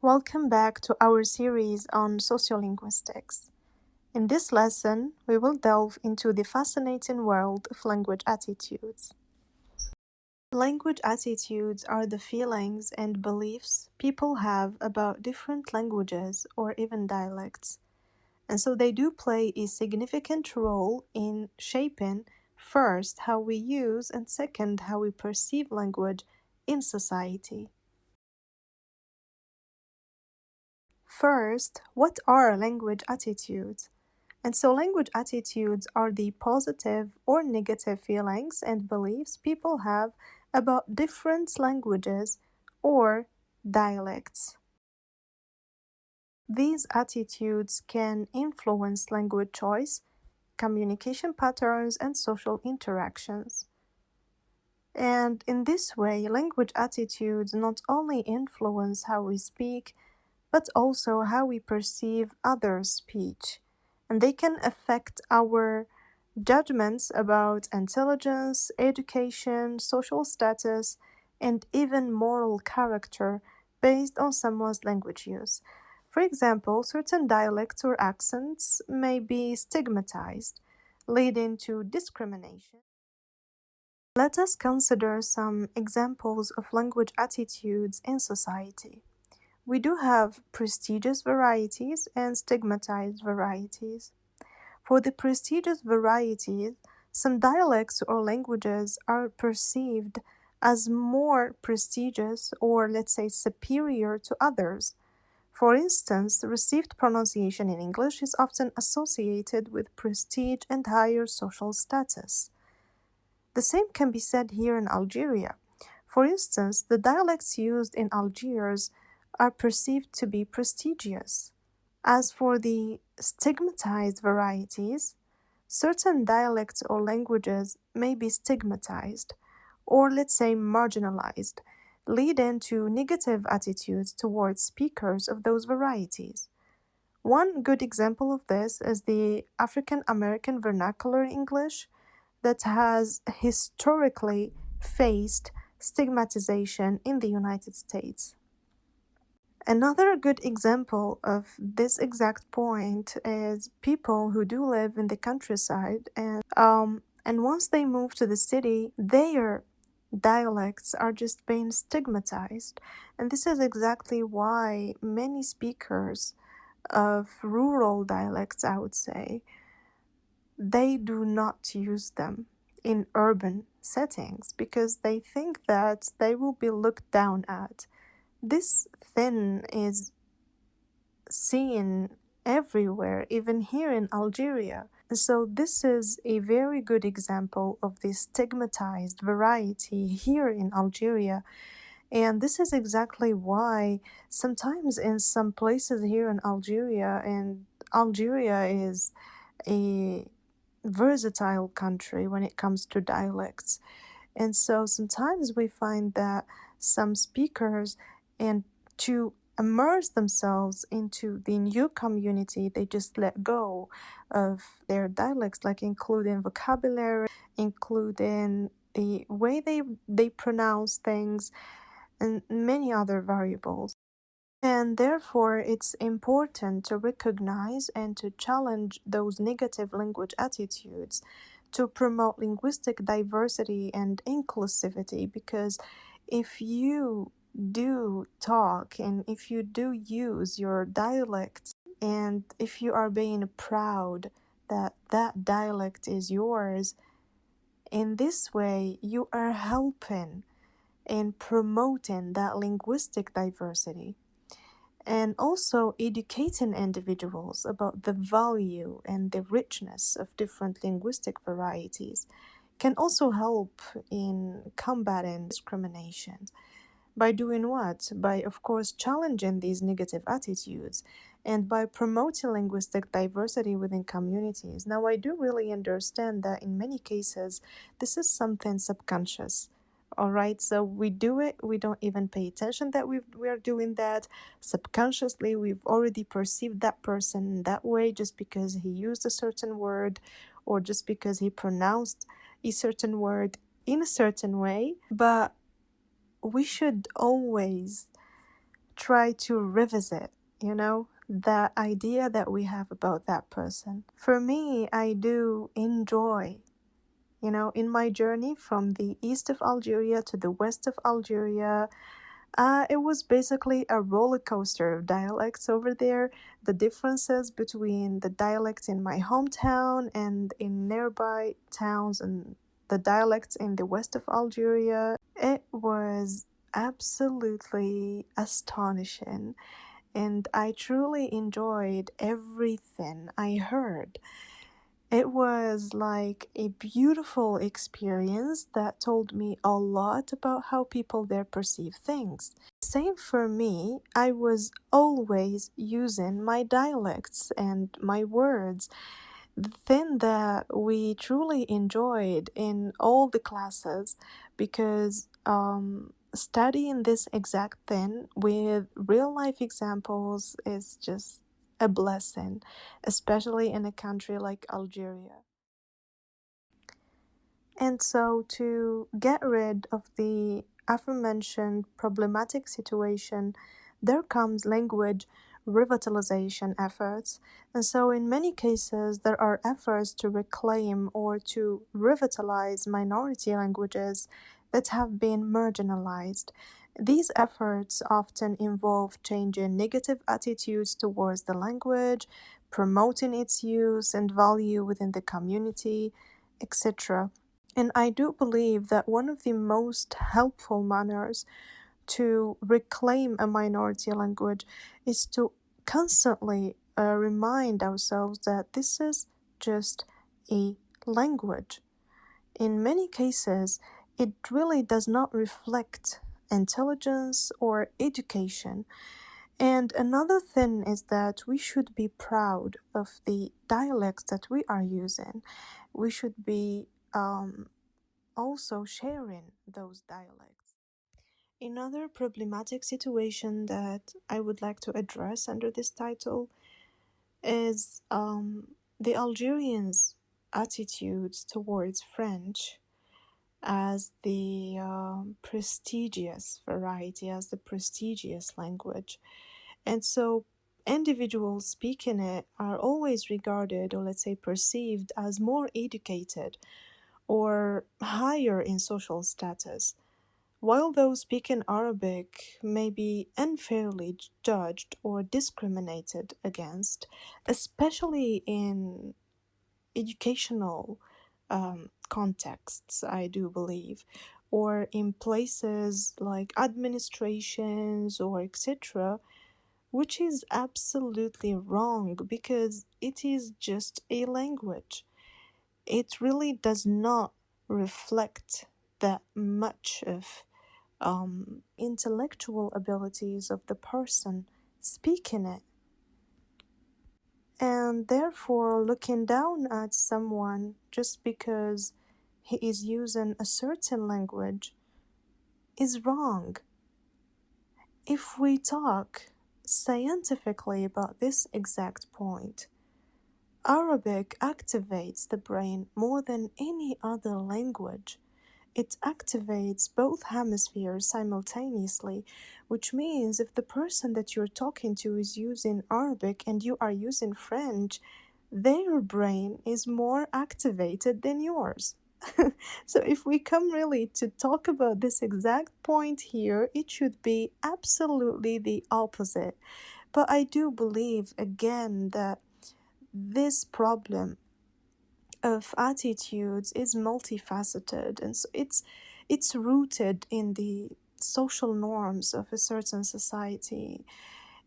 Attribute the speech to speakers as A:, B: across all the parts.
A: Welcome back to our series on sociolinguistics. In this lesson, we will delve into the fascinating world of language attitudes. Language attitudes are the feelings and beliefs people have about different languages or even dialects. And so they do play a significant role in shaping, first, how we use, and second, how we perceive language in society. First, what are language attitudes? And so, language attitudes are the positive or negative feelings and beliefs people have about different languages or dialects. These attitudes can influence language choice, communication patterns, and social interactions. And in this way, language attitudes not only influence how we speak, but also how we perceive others' speech. And they can affect our judgments about intelligence, education, social status, and even moral character based on someone's language use. For example, certain dialects or accents may be stigmatized, leading to discrimination. Let us consider some examples of language attitudes in society. We do have prestigious varieties and stigmatized varieties. For the prestigious varieties, some dialects or languages are perceived as more prestigious or, let's say, superior to others. For instance, received pronunciation in English is often associated with prestige and higher social status. The same can be said here in Algeria. For instance, the dialects used in Algiers are perceived to be prestigious. As for the stigmatized varieties, certain dialects or languages may be stigmatized, or let's say marginalized, leading to negative attitudes towards speakers of those varieties. One good example of this is the African American Vernacular English that has historically faced stigmatization in the United States. Another good example of this exact point is people who do live in the countryside and once they move to the city, their dialects are just being stigmatized. And this is exactly why many speakers of rural dialects, I would say, they do not use them in urban settings because they think that they will be looked down at. This then is seen everywhere, even here in Algeria. So, this is a very good example of the stigmatized variety here in Algeria. And this is exactly why sometimes in some places here in Algeria, and Algeria is a versatile country when it comes to dialects. And so sometimes we find that some speakers, and to immerse themselves into the new community, they just let go of their dialects, like including vocabulary, including the way they pronounce things, and many other variables. And therefore, it's important to recognize and to challenge those negative language attitudes to promote linguistic diversity and inclusivity. Because if you do talk and if you do use your dialect, and if you are being proud that that dialect is yours, in this way, you are helping in promoting that linguistic diversity and also educating individuals about the value and the richness of different linguistic varieties can also help in combating discrimination. By doing what? By, of course, challenging these negative attitudes and by promoting linguistic diversity within communities. Now, I do really understand that in many cases, this is something subconscious. All right, so we do it, we don't even pay attention that we are doing that. Subconsciously, we've already perceived that person that way just because he used a certain word or just because he pronounced a certain word in a certain way. But we should always try to revisit, the idea that we have about that person. For me, I do enjoy, in my journey from the east of Algeria to the west of Algeria. It was basically a roller coaster of dialects over there. The differences between the dialects in my hometown and in nearby towns and the dialects in the west of Algeria, it was absolutely astonishing. And I truly enjoyed everything I heard. It was like a beautiful experience that told me a lot about how people there perceive things. Same for me, I was always using my dialects and my words. The thing that we truly enjoyed in all the classes, because studying this exact thing with real life examples is just a blessing, especially in a country like Algeria. And so, to get rid of the aforementioned problematic situation, there comes language revitalization efforts. And so, in many cases, there are efforts to reclaim or to revitalize minority languages that have been marginalized. These efforts often involve changing negative attitudes towards the language, promoting its use and value within the community, etc. And I do believe that one of the most helpful manners to reclaim a minority language is to constantly remind ourselves that this is just a language. In many cases, it really does not reflect intelligence or education. And another thing is that we should be proud of the dialects that we are using. We should be also sharing those dialects. Another problematic situation that I would like to address under this title is the Algerians' attitudes towards French as the prestigious variety, as the prestigious language. And so individuals speaking it are always regarded, or let's say perceived, as more educated or higher in social status, while those speaking Arabic may be unfairly judged or discriminated against, especially in educational contexts, I do believe, or in places like administrations or etc., which is absolutely wrong because it is just a language. It really does not reflect that much of intellectual abilities of the person speaking it. And therefore, looking down at someone just because he is using a certain language is wrong. If we talk scientifically about this exact point, Arabic activates the brain more than any other language. It activates both hemispheres simultaneously, which means if the person that you're talking to is using Arabic and you are using French, their brain is more activated than yours. So, if we come really to talk about this exact point here, it should be absolutely the opposite. But I do believe again that this problem of attitudes is multifaceted, and so it's rooted in the social norms of a certain society,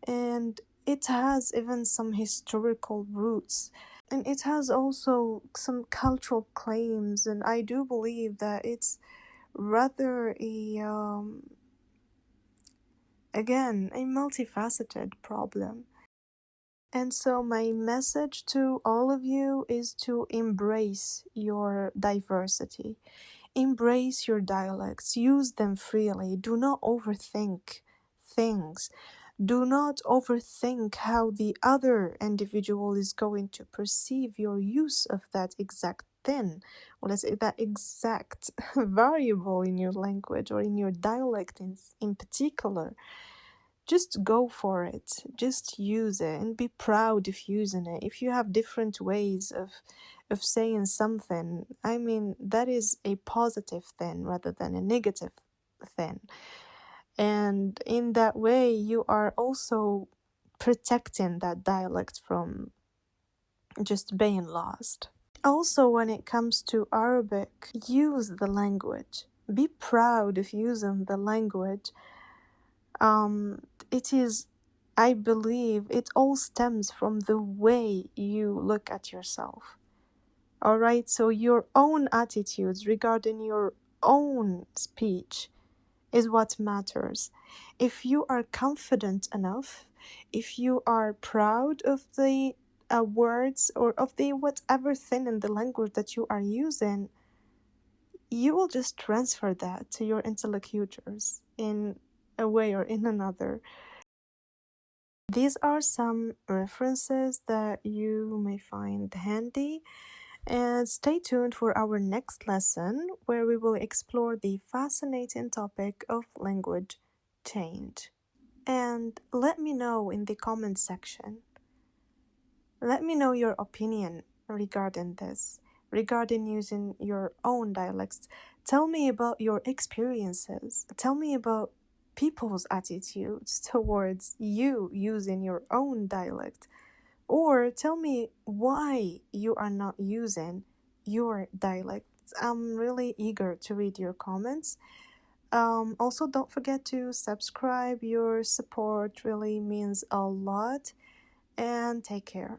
A: and it has even some historical roots, and it has also some cultural claims, and I do believe that it's rather a multifaceted problem. And so, my message to all of you is to embrace your diversity, embrace your dialects, use them freely. Do not overthink things. Do not overthink how the other individual is going to perceive your use of that exact thing, or let's say that exact variable in your language or in your dialect in particular. just go for it. Just use it and be proud of using it. If you have different ways of saying something, I mean, that is a positive thing rather than a negative thing. And in that way, you are also protecting that dialect from just being lost. Also, when it comes to Arabic, use the language. Be proud of using the language. It is, I believe, it all stems from the way you look at yourself. All right, so your own attitudes regarding your own speech is what matters. If you are confident enough, if you are proud of the words or of the whatever thing in the language that you are using, you will just transfer that to your interlocutors in a way or in another. These are some references that you may find handy, and stay tuned for our next lesson where we will explore the fascinating topic of language change. And let me know in the comment section. Let me know your opinion regarding this, regarding using your own dialects. Tell me about your experiences. Tell me about people's attitudes towards you using your own dialect. Or tell me why you are not using your dialect. I'm really eager to read your comments. Also, don't forget to subscribe. Your support really means a lot. And take care.